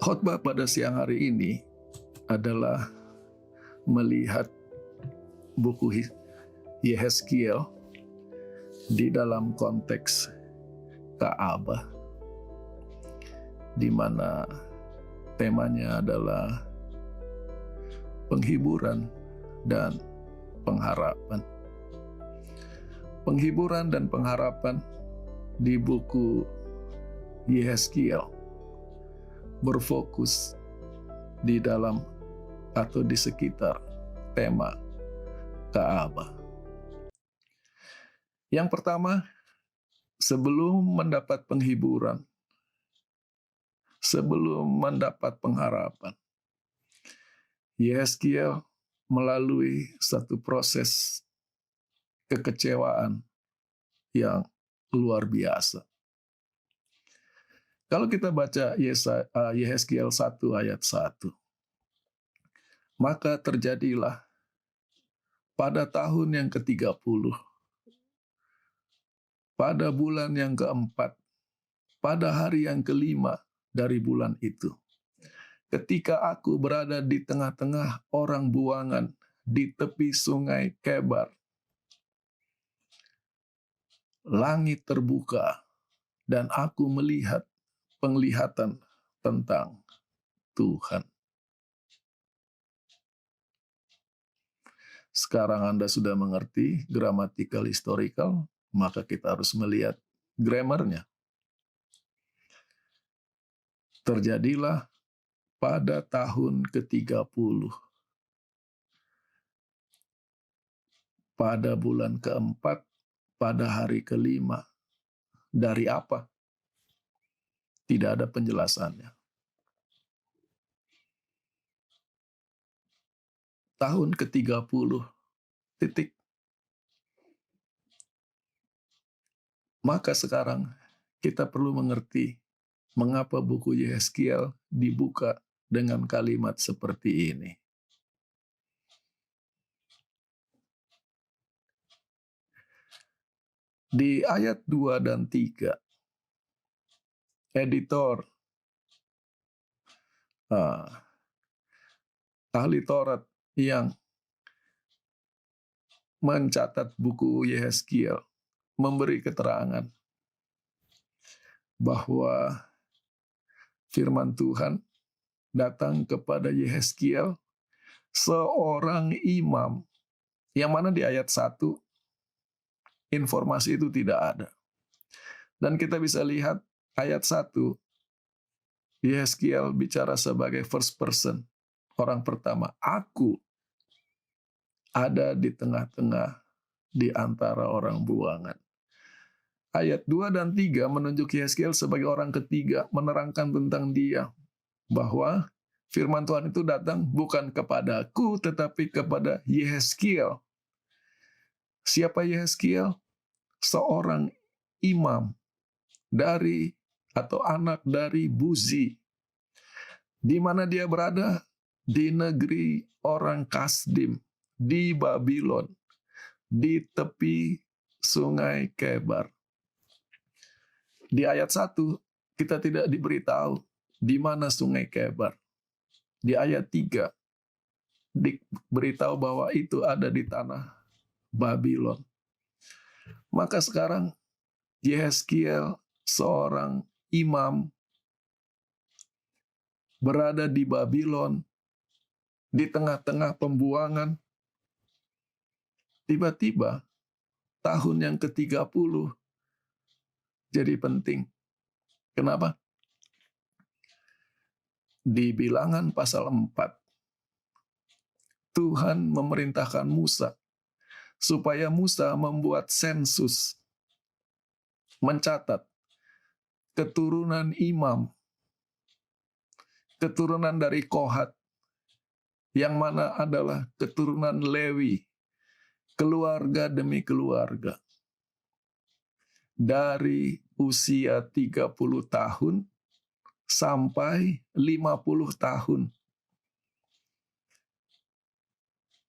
Khotbah pada siang hari ini adalah melihat buku Yehezkiel di dalam konteks Ka'bah, di mana temanya adalah penghiburan dan pengharapan. Penghiburan dan pengharapan di buku Yehezkiel berfokus di dalam atau di sekitar tema Ka'bah. Yang pertama, sebelum mendapat penghiburan, sebelum mendapat pengharapan, Yehezkiel melalui satu proses kekecewaan yang luar biasa. Kalau kita baca Yehezkiel 1 ayat 1, maka terjadilah pada tahun yang ke-30, pada bulan yang keempat, pada hari yang kelima dari bulan itu, ketika aku berada di tengah-tengah orang buangan di tepi sungai Kebar, langit terbuka dan aku melihat penglihatan tentang Tuhan. Sekarang Anda sudah mengerti gramatikal historical, maka kita harus melihat grammarnya. Terjadilah pada tahun ke-30, pada bulan keempat, pada hari kelima. Dari apa? Tidak ada penjelasannya. Tahun ke-30, titik. Maka sekarang kita perlu mengerti mengapa buku Yehezkiel dibuka dengan kalimat seperti ini. Di ayat 2 dan 3, editor, ahli Taurat yang mencatat buku Yehezkiel memberi keterangan bahwa firman Tuhan datang kepada Yehezkiel, seorang imam, yang mana di ayat 1 informasi itu tidak ada. Dan kita bisa lihat ayat 1, Yehezkiel bicara sebagai first person, orang pertama. Aku ada di tengah-tengah di antara orang buangan. Ayat 2 dan 3 menunjuk Yehezkiel sebagai orang ketiga, menerangkan tentang dia, bahwa firman Tuhan itu datang bukan kepadaku, tetapi kepada Yehezkiel. Siapa Yehezkiel? Seorang imam dari atau anak dari Buzi. Di mana dia berada? Di negeri orang Kasdim, di Babylon, di tepi sungai Kebar. Di ayat 1, kita tidak diberitahu di mana sungai Kebar. Di ayat 3, diberitahu bahwa itu ada di tanah Babylon. Maka sekarang Yehezkiel, seorang imam, berada di Babylon, di tengah-tengah pembuangan. Tiba-tiba, tahun yang ke-30 jadi penting. Kenapa? Di Bilangan pasal 4, Tuhan memerintahkan Musa supaya Musa membuat sensus, mencatat keturunan imam, keturunan dari Kohat, yang mana adalah keturunan Lewi, keluarga demi keluarga. Dari usia 30 tahun sampai 50 tahun.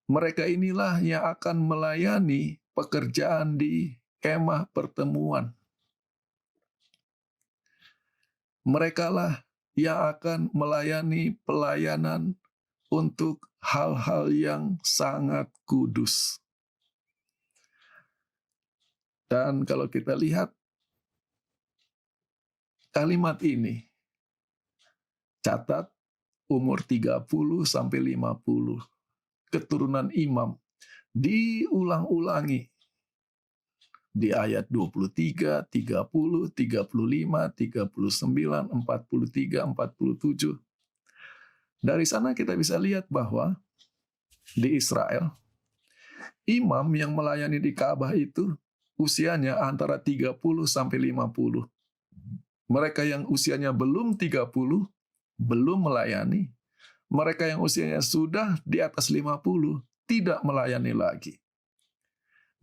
Mereka inilah yang akan melayani pekerjaan di kemah pertemuan. Merekalah yang akan melayani pelayanan untuk hal-hal yang sangat kudus. Dan kalau kita lihat kalimat ini, catat umur 30 sampai 50, keturunan imam, diulang-ulangi di ayat 23, 30, 35, 39, 43, 47. Dari sana kita bisa lihat bahwa di Israel, imam yang melayani di Ka'bah itu usianya antara 30 sampai 50. Mereka yang usianya belum 30, belum melayani. Mereka yang usianya sudah di atas 50, tidak melayani lagi.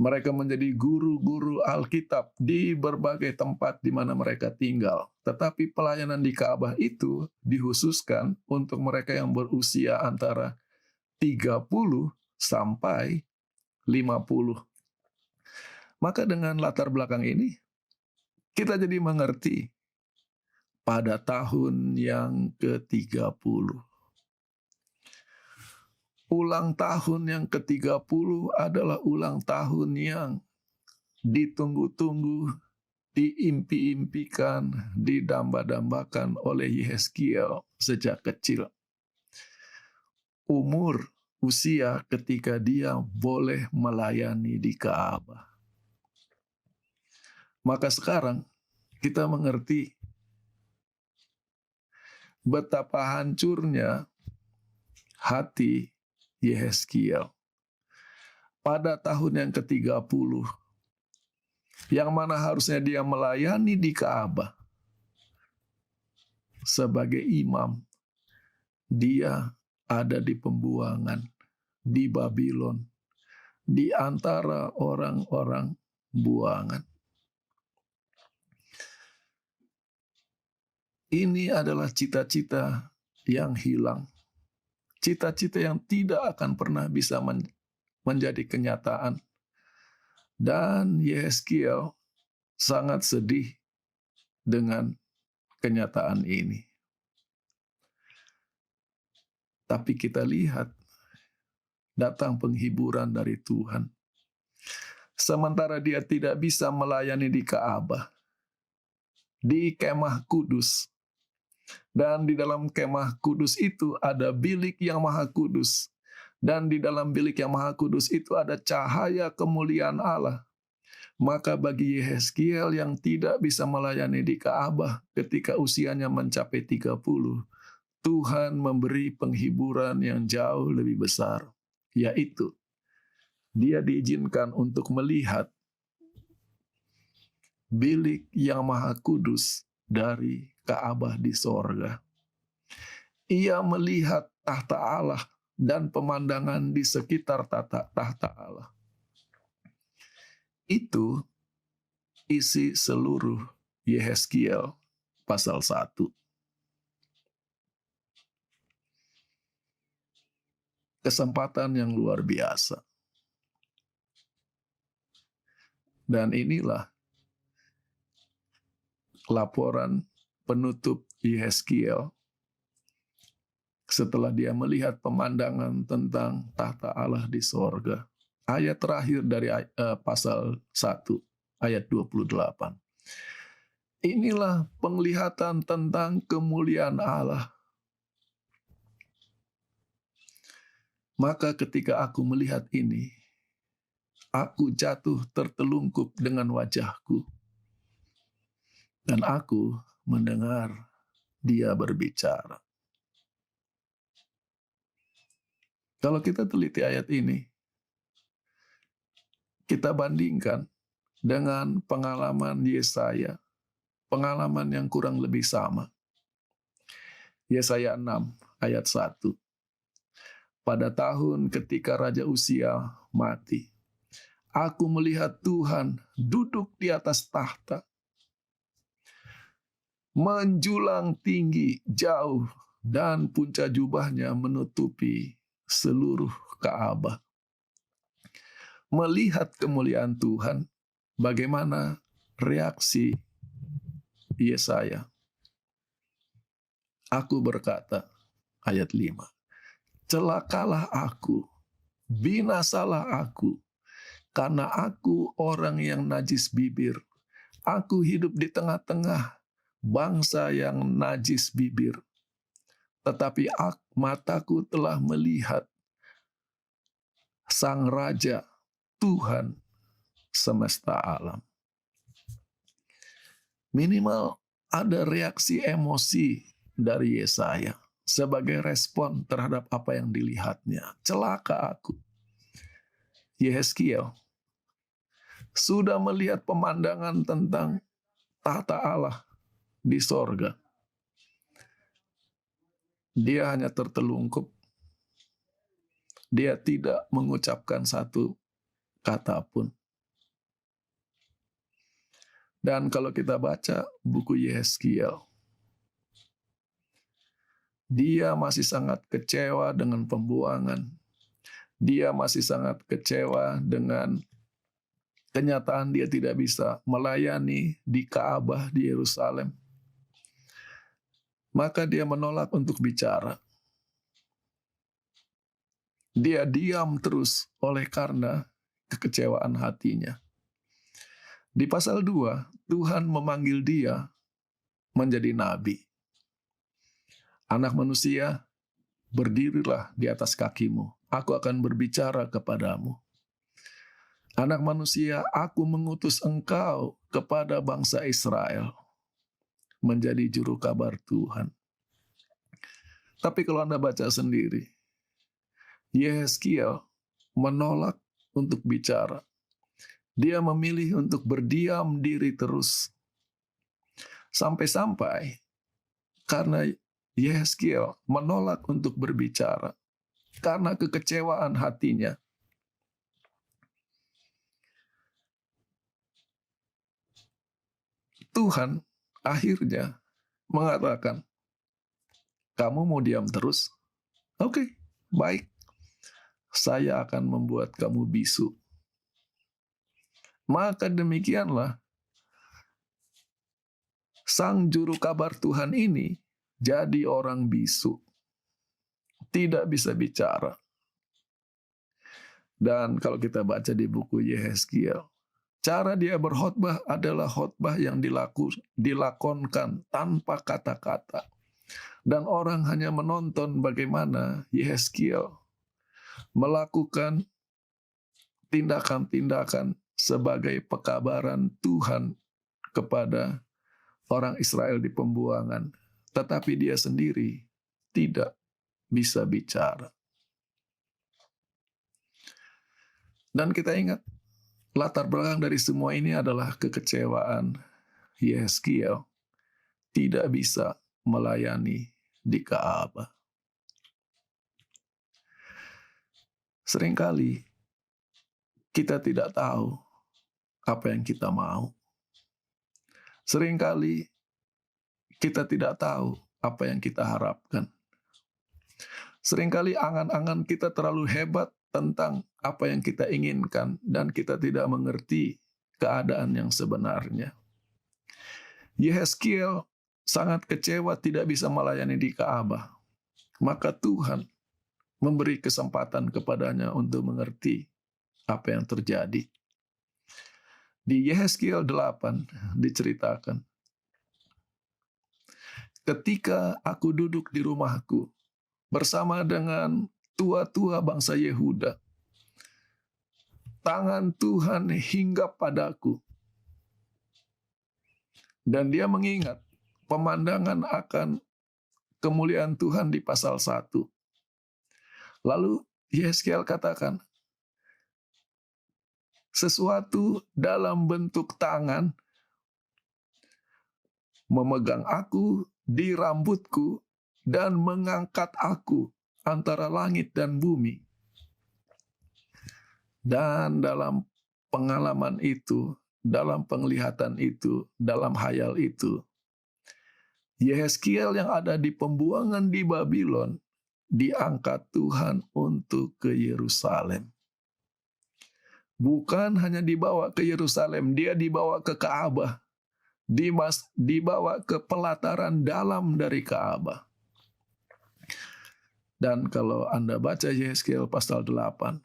Mereka menjadi guru-guru Alkitab di berbagai tempat di mana mereka tinggal. Tetapi pelayanan di Ka'bah itu dikhususkan untuk mereka yang berusia antara 30 sampai 50. Maka dengan latar belakang ini, kita jadi mengerti pada tahun yang ke-30. Ulang tahun yang ke-30 adalah ulang tahun yang ditunggu-tunggu, diimpi-impikan, didamba-dambakan oleh Yehezkiel sejak kecil. Usia ketika dia boleh melayani di Ka'bah. Maka sekarang kita mengerti betapa hancurnya hati Yehezkiel pada tahun yang ke-30, yang mana harusnya dia melayani di Ka'bah sebagai imam. Dia ada di pembuangan di Babylon, di antara orang-orang buangan. Ini adalah cita-cita yang hilang. Cita-cita yang tidak akan pernah bisa menjadi kenyataan. Dan Yehezkiel sangat sedih dengan kenyataan ini. Tapi kita lihat, datang penghiburan dari Tuhan. Sementara dia tidak bisa melayani di Ka'bah, di kemah kudus. Dan di dalam kemah kudus itu ada bilik yang maha kudus. Dan di dalam bilik yang maha kudus itu ada cahaya kemuliaan Allah. Maka bagi Yehezkiel yang tidak bisa melayani di Ka'bah ketika usianya mencapai 30, Tuhan memberi penghiburan yang jauh lebih besar, yaitu dia diizinkan untuk melihat bilik yang maha kudus dari Ka'bah di sorga. Ia melihat tahta Allah dan pemandangan di sekitar tahta Allah. Itu isi seluruh Yehezkiel pasal 1. Kesempatan yang luar biasa. Dan inilah laporan penutup Yehezkiel setelah dia melihat pemandangan tentang tahta Allah di sorga. Ayat terakhir dari pasal 1, ayat 28. Inilah penglihatan tentang kemuliaan Allah. Maka ketika aku melihat ini, aku jatuh tertelungkup dengan wajahku. Dan aku mendengar dia berbicara. Kalau kita teliti ayat ini, kita bandingkan dengan pengalaman Yesaya, pengalaman yang kurang lebih sama. Yesaya 6 ayat 1. Pada tahun ketika Raja Uzia mati, aku melihat Tuhan duduk di atas tahta, menjulang tinggi jauh, dan punca jubahnya menutupi seluruh Ka'bah. Melihat kemuliaan Tuhan, bagaimana reaksi Yesaya? Aku berkata, ayat 5, celakalah aku, binasalah aku, karena aku orang yang najis bibir. Aku hidup di tengah-tengah bangsa yang najis bibir. Tetapi mataku telah melihat Sang Raja, Tuhan semesta alam. Minimal ada reaksi emosi dari Yesaya sebagai respon terhadap apa yang dilihatnya. Celaka aku. Yehezkiel sudah melihat pemandangan tentang tahta Allah di sorga. Dia hanya tertelungkup. Dia tidak mengucapkan satu kata pun. Dan kalau kita baca buku Yehezkiel, dia masih sangat kecewa dengan pembuangan. Dia masih sangat kecewa dengan kenyataan dia tidak bisa melayani di Ka'bah di Yerusalem. Maka dia menolak untuk bicara. Dia diam terus oleh karena kekecewaan hatinya. Di pasal 2, Tuhan memanggil dia menjadi nabi. Anak manusia, berdirilah di atas kakimu. Aku akan berbicara kepadamu. Anak manusia, aku mengutus engkau kepada bangsa Israel menjadi juru kabar Tuhan. Tapi kalau Anda baca sendiri, Yehezkiel menolak untuk bicara. Dia memilih untuk berdiam diri terus. Sampai-sampai karena Yehezkiel menolak untuk berbicara, karena kekecewaan hatinya, Tuhan akhirnya mengatakan, kamu mau diam terus? Oke, baik. Saya akan membuat kamu bisu. Maka demikianlah sang juru kabar Tuhan ini jadi orang bisu. Tidak bisa bicara. Dan kalau kita baca di buku Yehezkiel, cara dia berkhotbah adalah khotbah yang dilakonkan tanpa kata-kata. Dan orang hanya menonton bagaimana Yehezkiel melakukan tindakan-tindakan sebagai pekabaran Tuhan kepada orang Israel di pembuangan. Tetapi dia sendiri tidak bisa bicara. Dan kita ingat, latar belakang dari semua ini adalah kekecewaan Yehezkiel tidak bisa melayani di Ka'bah. Seringkali kita tidak tahu apa yang kita mau. Seringkali kita tidak tahu apa yang kita harapkan. Seringkali angan-angan kita terlalu hebat tentang apa yang kita inginkan dan kita tidak mengerti keadaan yang sebenarnya. Yehezkiel sangat kecewa tidak bisa melayani di Ka'bah. Maka Tuhan memberi kesempatan kepadanya untuk mengerti apa yang terjadi. Di Yehezkiel 8 diceritakan, ketika aku duduk di rumahku bersama dengan tua-tua bangsa Yehuda, tangan Tuhan hinggap padaku. Dan dia mengingat pemandangan akan kemuliaan Tuhan di pasal 1. Lalu Yehezkiel katakan, sesuatu dalam bentuk tangan memegang aku di rambutku dan mengangkat aku antara langit dan bumi. Dan dalam pengalaman itu, dalam penglihatan itu, dalam hayal itu, Yehezkiel yang ada di pembuangan di Babylon diangkat Tuhan untuk ke Yerusalem. Bukan hanya dibawa ke Yerusalem, dia dibawa ke Ka'bah. Dibawa ke pelataran dalam dari Ka'bah. Dan kalau Anda baca Yehezkiel pasal 8,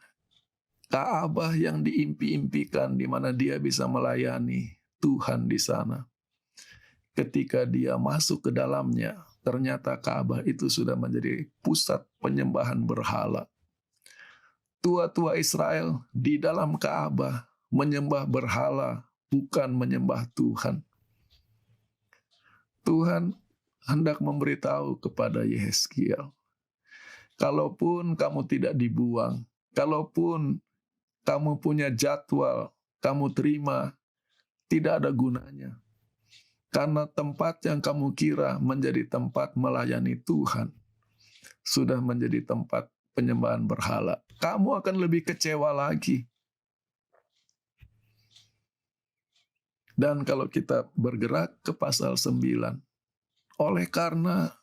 Ka'bah yang diimpi-impikan di mana dia bisa melayani Tuhan di sana. Ketika dia masuk ke dalamnya, ternyata Ka'bah itu sudah menjadi pusat penyembahan berhala. Tua-tua Israel di dalam Ka'bah menyembah berhala, bukan menyembah Tuhan. Tuhan hendak memberitahu kepada Yehezkiel, kalaupun kamu tidak dibuang, kalaupun kamu punya jadwal, kamu terima, tidak ada gunanya. Karena tempat yang kamu kira menjadi tempat melayani Tuhan, sudah menjadi tempat penyembahan berhala. Kamu akan lebih kecewa lagi. Dan kalau kita bergerak ke pasal 9, oleh karena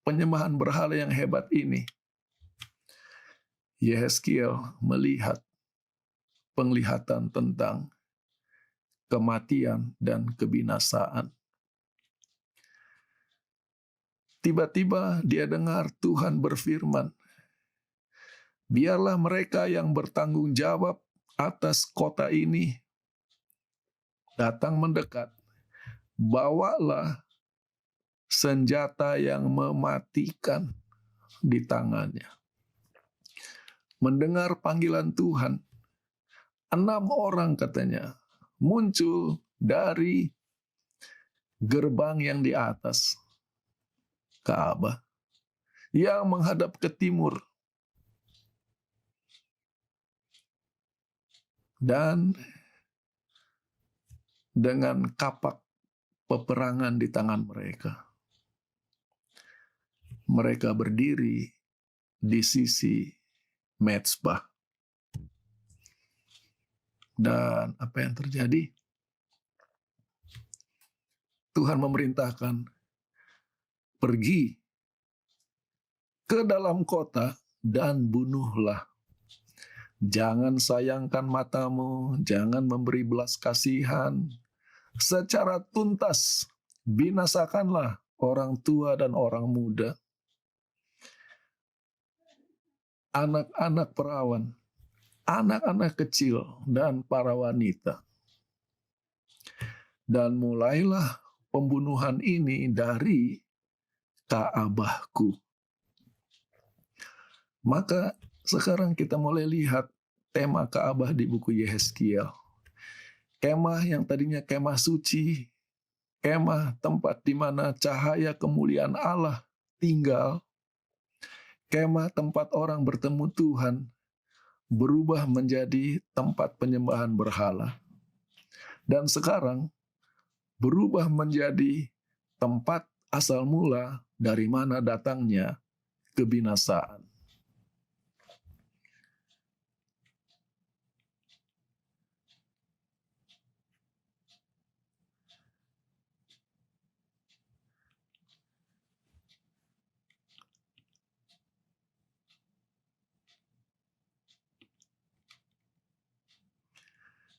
penyembahan berhala yang hebat ini, Yehezkiel melihat penglihatan tentang kematian dan kebinasaan. Tiba-tiba dia dengar Tuhan berfirman, biarlah mereka yang bertanggung jawab atas kota ini datang mendekat. Bawalah senjata yang mematikan di tangannya. Mendengar panggilan Tuhan, 6 orang katanya muncul dari gerbang yang di atas Ka'bah yang menghadap ke timur. Dan dengan kapak peperangan di tangan mereka, mereka berdiri di sisi mezbah. Dan apa yang terjadi? Tuhan memerintahkan, pergi ke dalam kota dan bunuhlah. Jangan sayangkan matamu, jangan memberi belas kasihan. Secara tuntas, binasakanlah orang tua dan orang muda, anak-anak perawan, anak-anak kecil, dan para wanita. Dan mulailah pembunuhan ini dari Ka'bahku. Maka sekarang kita mulai lihat tema Ka'bah di buku Yehezkiel. Kemah yang tadinya kemah suci, kemah tempat di mana cahaya kemuliaan Allah tinggal, kemah tempat orang bertemu Tuhan, berubah menjadi tempat penyembahan berhala. Dan sekarang berubah menjadi tempat asal mula dari mana datangnya kebinasaan.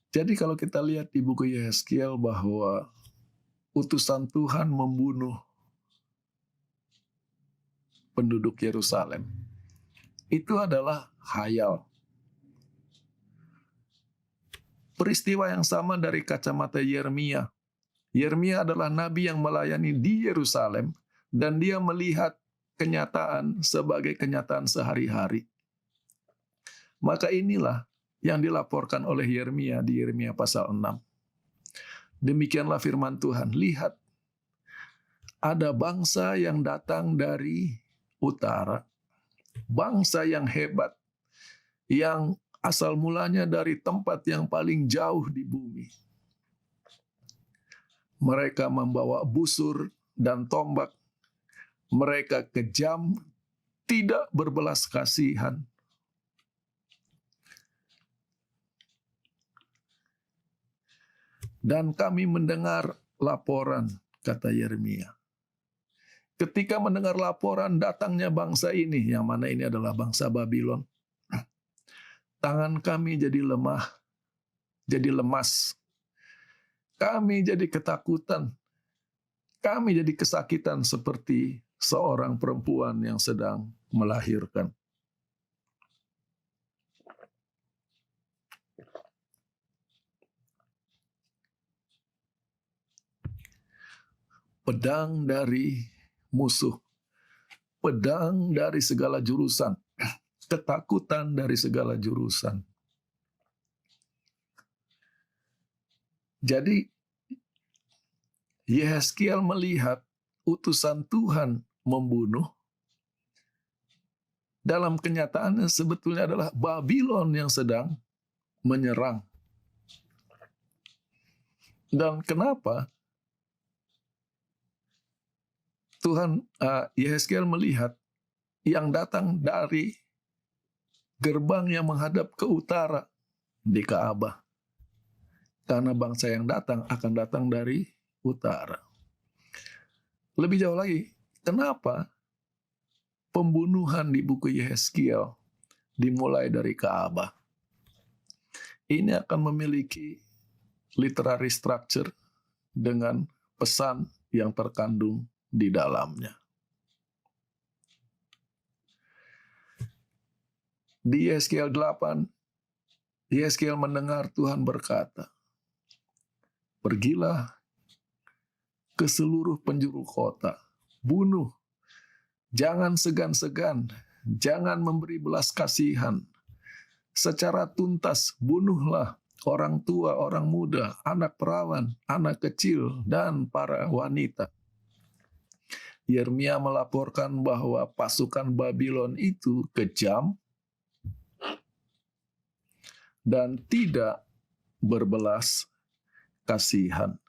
Jadi kalau kita lihat di buku Yehezkiel bahwa utusan Tuhan membunuh penduduk Yerusalem, itu adalah khayal. Peristiwa yang sama dari kacamata Yeremia. Yeremia adalah nabi yang melayani di Yerusalem, dan dia melihat kenyataan sebagai kenyataan sehari-hari. Maka inilah yang dilaporkan oleh Yeremia di Yeremia pasal 6. Demikianlah firman Tuhan, lihat, ada bangsa yang datang dari utara, bangsa yang hebat, yang asal mulanya dari tempat yang paling jauh di bumi. Mereka membawa busur dan tombak, mereka kejam, tidak berbelas kasihan. Dan kami mendengar laporan, kata Yeremia. Ketika mendengar laporan datangnya bangsa ini, yang mana ini adalah bangsa Babylon, tangan kami jadi lemah, jadi lemas. Kami jadi ketakutan, kami jadi kesakitan seperti seorang perempuan yang sedang melahirkan. Pedang dari musuh, pedang dari segala jurusan, ketakutan dari segala jurusan. Jadi Yehezkiel melihat utusan Tuhan membunuh. Dalam kenyataannya sebetulnya adalah Babylon yang sedang menyerang. Dan kenapa Tuhan Yehezkiel melihat yang datang dari gerbang yang menghadap ke utara di Ka'bah? Karena bangsa yang datang akan datang dari utara. Lebih jauh lagi, kenapa pembunuhan di buku Yehezkiel dimulai dari Ka'bah? Ini akan memiliki literary structure dengan pesan yang terkandung di dalamnya. Di Yehezkiel 8, Yehezkiel mendengar Tuhan berkata, "Pergilah ke seluruh penjuru kota, bunuh, jangan segan-segan, jangan memberi belas kasihan. Secara tuntas bunuhlah orang tua, orang muda, anak perawan, anak kecil, dan para wanita." Yeremia melaporkan bahwa pasukan Babylon itu kejam dan tidak berbelas kasihan.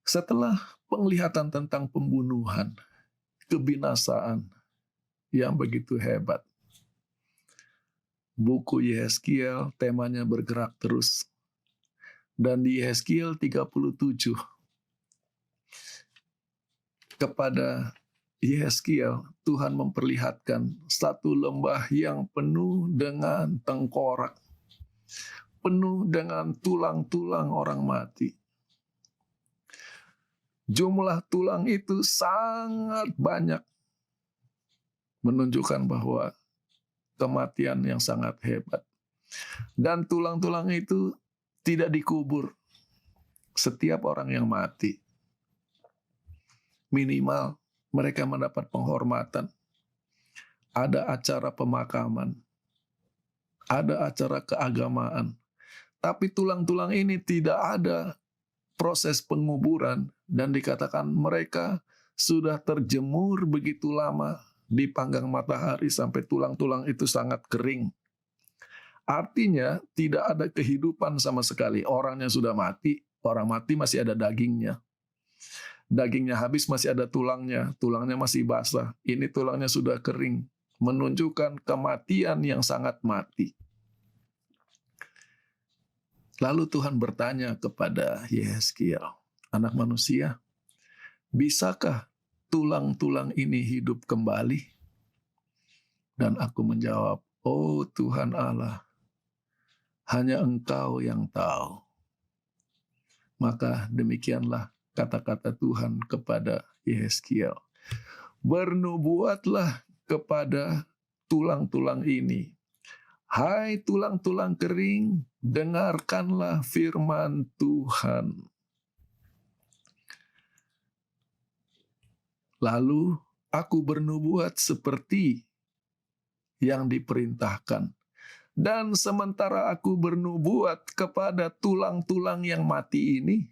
Setelah penglihatan tentang pembunuhan, kebinasaan yang begitu hebat, buku Yehezkiel temanya bergerak terus. Dan di Yehezkiel 37, kepada Yehezkiel, Tuhan memperlihatkan satu lembah yang penuh dengan tengkorak, penuh dengan tulang-tulang orang mati. Jumlah tulang itu sangat banyak, menunjukkan bahwa kematian yang sangat hebat. Dan tulang-tulang itu tidak dikubur. Setiap orang yang mati, minimal mereka mendapat penghormatan. Ada acara pemakaman, ada acara keagamaan. Tapi tulang-tulang ini tidak ada proses penguburan, dan dikatakan mereka sudah terjemur begitu lama di panggang matahari sampai tulang-tulang itu sangat kering. Artinya tidak ada kehidupan sama sekali. Orangnya sudah mati, orang mati masih ada dagingnya. Dagingnya habis masih ada tulangnya, tulangnya masih basah. Ini tulangnya sudah kering, menunjukkan kematian yang sangat mati. Lalu Tuhan bertanya kepada Yehezkiel, "Anak manusia, bisakah tulang-tulang ini hidup kembali?" Dan aku menjawab, "Oh Tuhan Allah, hanya Engkau yang tahu." Maka demikianlah kata-kata Tuhan kepada Yehezkiel, "Bernubuatlah kepada tulang-tulang ini. Hai tulang-tulang kering, dengarkanlah firman Tuhan." Lalu aku bernubuat seperti yang diperintahkan. Dan sementara aku bernubuat kepada tulang-tulang yang mati ini,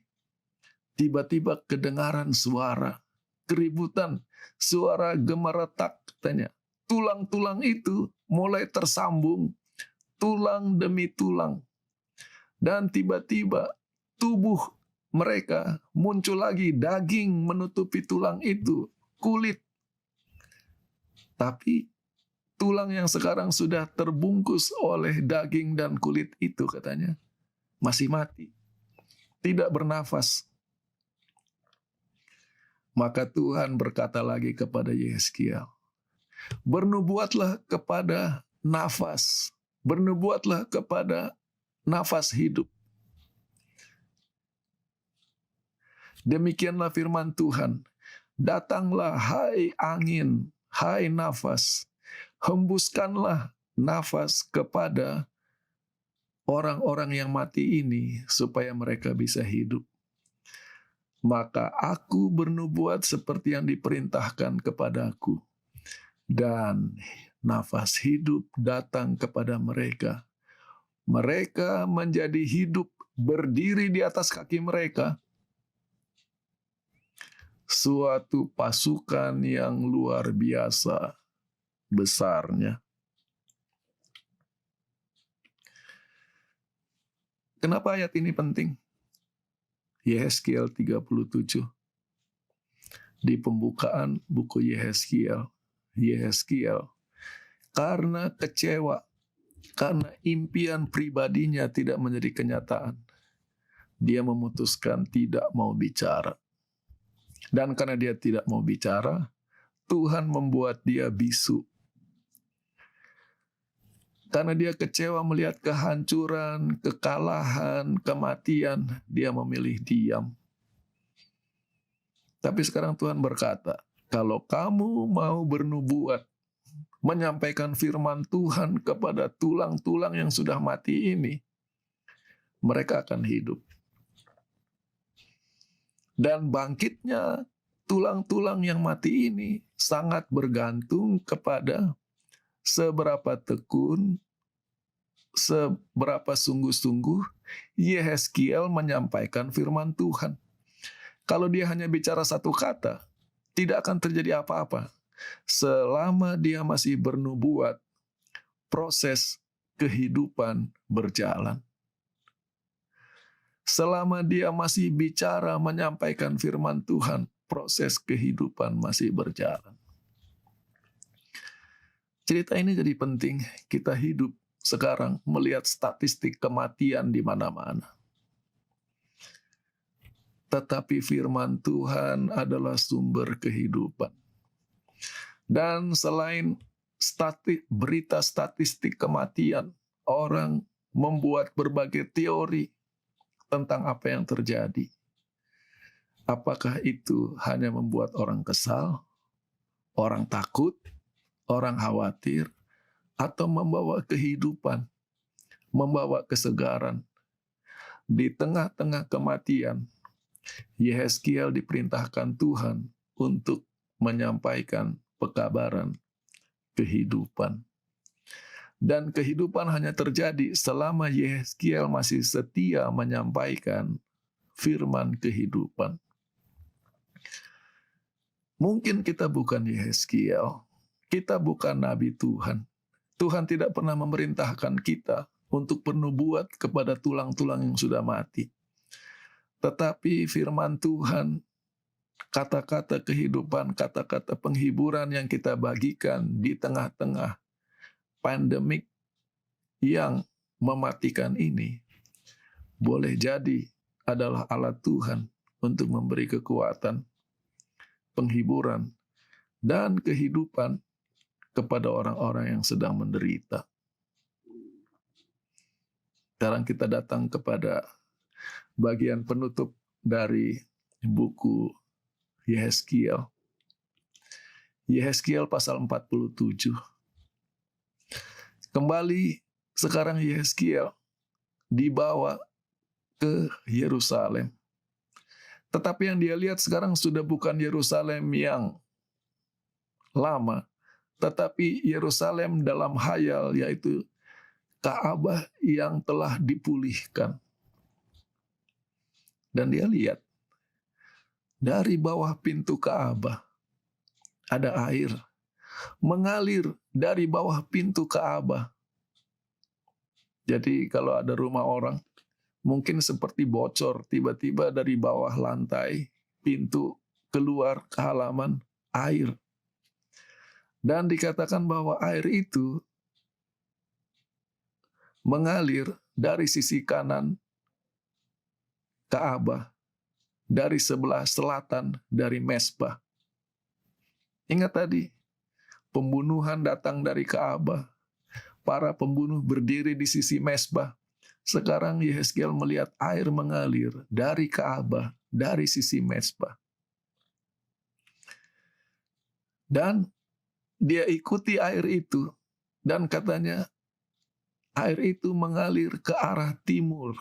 tiba-tiba kedengaran suara keributan, suara gemeretak, katanya. Tulang-tulang itu mulai tersambung, tulang demi tulang. Dan tiba-tiba tubuh mereka muncul lagi, daging menutupi tulang itu, kulit. Tapi tulang yang sekarang sudah terbungkus oleh daging dan kulit itu, katanya, masih mati, tidak bernafas. Maka Tuhan berkata lagi kepada Yehezkiel, "Bernubuatlah kepada nafas, bernubuatlah kepada nafas hidup." Demikianlah firman Tuhan. Datanglah hai angin, hai nafas, hembuskanlah nafas kepada orang-orang yang mati ini supaya mereka bisa hidup. Maka aku bernubuat seperti yang diperintahkan kepadaku, dan nafas hidup datang kepada mereka. Mereka menjadi hidup, berdiri di atas kaki mereka. Suatu pasukan yang luar biasa besarnya. Kenapa ayat ini penting? Yehezkiel 37. Di pembukaan buku Yehezkiel, karena kecewa, karena impian pribadinya tidak menjadi kenyataan, dia memutuskan tidak mau bicara. Dan karena dia tidak mau bicara, Tuhan membuat dia bisu. Karena dia kecewa melihat kehancuran, kekalahan, kematian, dia memilih diam. Tapi sekarang Tuhan berkata, kalau kamu mau bernubuat, menyampaikan firman Tuhan kepada tulang-tulang yang sudah mati ini, mereka akan hidup. Dan bangkitnya tulang-tulang yang mati ini sangat bergantung kepada seberapa tekun, seberapa sungguh-sungguh Yehezkiel menyampaikan firman Tuhan. Kalau dia hanya bicara satu kata, tidak akan terjadi apa-apa. Selama dia masih bernubuat, proses kehidupan berjalan. Selama dia masih bicara menyampaikan firman Tuhan, proses kehidupan masih berjalan. Cerita ini jadi penting kita hidup sekarang melihat statistik kematian di mana-mana. Tetapi firman Tuhan adalah sumber kehidupan. Dan selain berita statistik kematian, orang membuat berbagai teori tentang apa yang terjadi. Apakah itu hanya membuat orang kesal, orang takut, orang khawatir, atau membawa kehidupan, membawa kesegaran. Di tengah-tengah kematian, Yehezkiel diperintahkan Tuhan untuk menyampaikan pekabaran kehidupan. Dan kehidupan hanya terjadi selama Yehezkiel masih setia menyampaikan firman kehidupan. Mungkin kita bukan Yehezkiel, kita bukan nabi Tuhan. Tuhan tidak pernah memerintahkan kita untuk bernubuat kepada tulang-tulang yang sudah mati. Tetapi firman Tuhan, kata-kata kehidupan, kata-kata penghiburan yang kita bagikan di tengah-tengah pandemik yang mematikan ini, boleh jadi adalah alat Tuhan untuk memberi kekuatan, penghiburan, dan kehidupan kepada orang-orang yang sedang menderita. Sekarang kita datang kepada bagian penutup dari buku Yehezkiel. Yehezkiel pasal 47. Kembali sekarang Yehezkiel dibawa ke Yerusalem. Tetapi yang dia lihat sekarang sudah bukan Yerusalem yang lama, tetapi Yerusalem dalam hayal, yaitu Ka'bah yang telah dipulihkan. Dan dia lihat, dari bawah pintu Ka'bah ada air mengalir dari bawah pintu Ka'bah. Jadi kalau ada rumah orang, mungkin seperti bocor, tiba-tiba dari bawah lantai pintu keluar ke halaman air. Dan dikatakan bahwa air itu mengalir dari sisi kanan Ka'bah, dari sebelah selatan dari Mesbah. Ingat tadi, pembunuhan datang dari Ka'bah. Para pembunuh berdiri di sisi Mesbah. Sekarang Yehezkiel melihat air mengalir dari Ka'bah, dari sisi mezbah. Dan dia ikuti air itu, dan katanya air itu mengalir ke arah timur.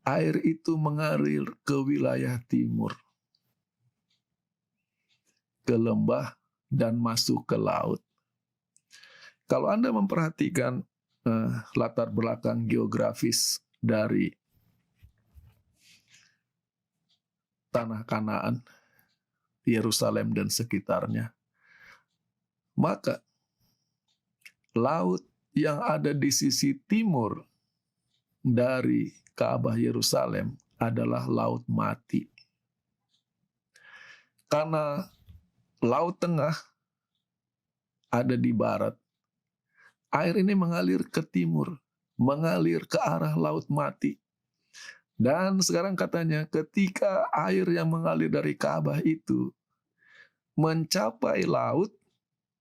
Air itu mengalir ke wilayah timur, ke lembah, dan masuk ke laut. Kalau Anda memperhatikan latar belakang geografis dari tanah Kanaan, Yerusalem dan sekitarnya, maka laut yang ada di sisi timur dari Ka'bah Yerusalem adalah Laut Mati. Karena Laut Tengah ada di barat, air ini mengalir ke timur, mengalir ke arah Laut Mati. Dan sekarang katanya ketika air yang mengalir dari Ka'bah itu mencapai laut,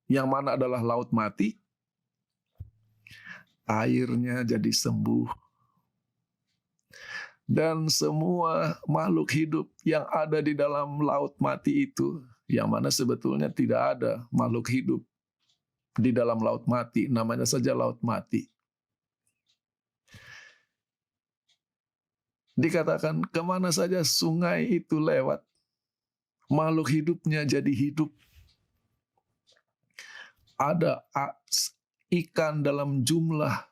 yang mana adalah Laut Mati, airnya jadi sembuh. Dan semua makhluk hidup yang ada di dalam Laut Mati itu, yang mana sebetulnya tidak ada makhluk hidup di dalam Laut Mati, namanya saja Laut Mati. Dikatakan kemana saja sungai itu lewat, makhluk hidupnya jadi hidup. Ada ikan dalam jumlah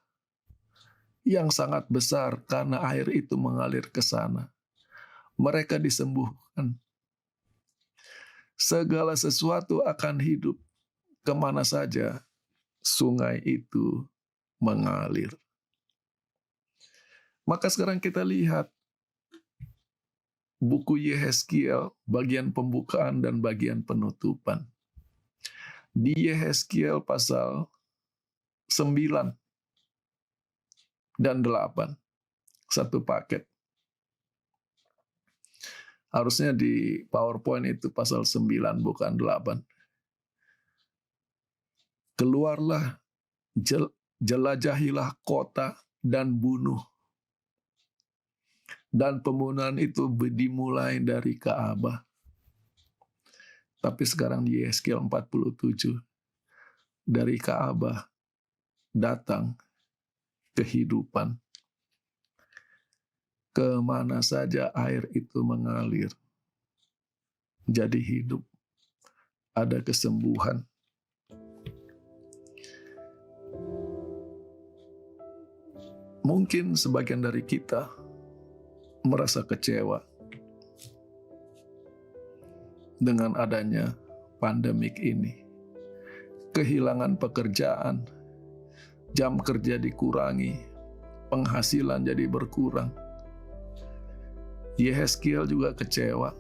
yang sangat besar karena air itu mengalir ke sana. Mereka disembuhkan. Segala sesuatu akan hidup kemana saja sungai itu mengalir. Maka sekarang kita lihat buku Yehezkiel, bagian pembukaan dan bagian penutupan. Di Yehezkiel pasal 9 dan 8, satu paket. Harusnya di PowerPoint itu pasal 9 bukan 8. Keluarlah, jelajahilah kota dan bunuh. Dan pembunuhan itu dimulai dari Ka'bah. Tapi sekarang di Yehezkiel 47, dari Ka'bah datang kehidupan. Kemana saja air itu mengalir, jadi hidup. Ada kesembuhan. Mungkin sebagian dari kita merasa kecewa dengan adanya pandemik ini. Kehilangan pekerjaan, jam kerja dikurangi, penghasilan jadi berkurang. Yehezkiel juga kecewa.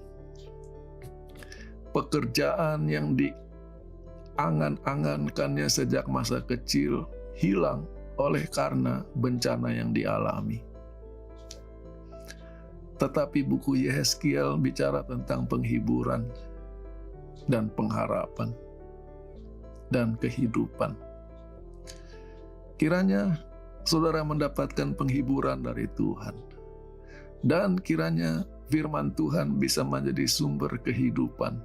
Pekerjaan yang diangan-angankannya sejak masa kecil hilang oleh karena bencana yang dialami. Tetapi buku Yehezkiel bicara tentang penghiburan dan pengharapan dan kehidupan. Kiranya saudara mendapatkan penghiburan dari Tuhan. Dan kiranya firman Tuhan bisa menjadi sumber kehidupan.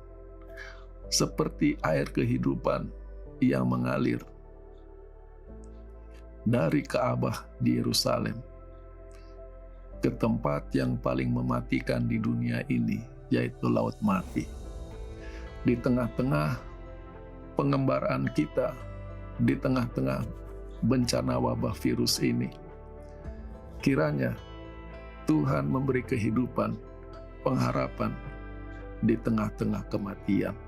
Seperti air kehidupan yang mengalir dari Ka'bah di Yerusalem ke tempat yang paling mematikan di dunia ini, yaitu Laut Mati. Di tengah-tengah pengembaraan kita, di tengah-tengah bencana wabah virus ini, kiranya Tuhan memberi kehidupan, pengharapan di tengah-tengah kematian.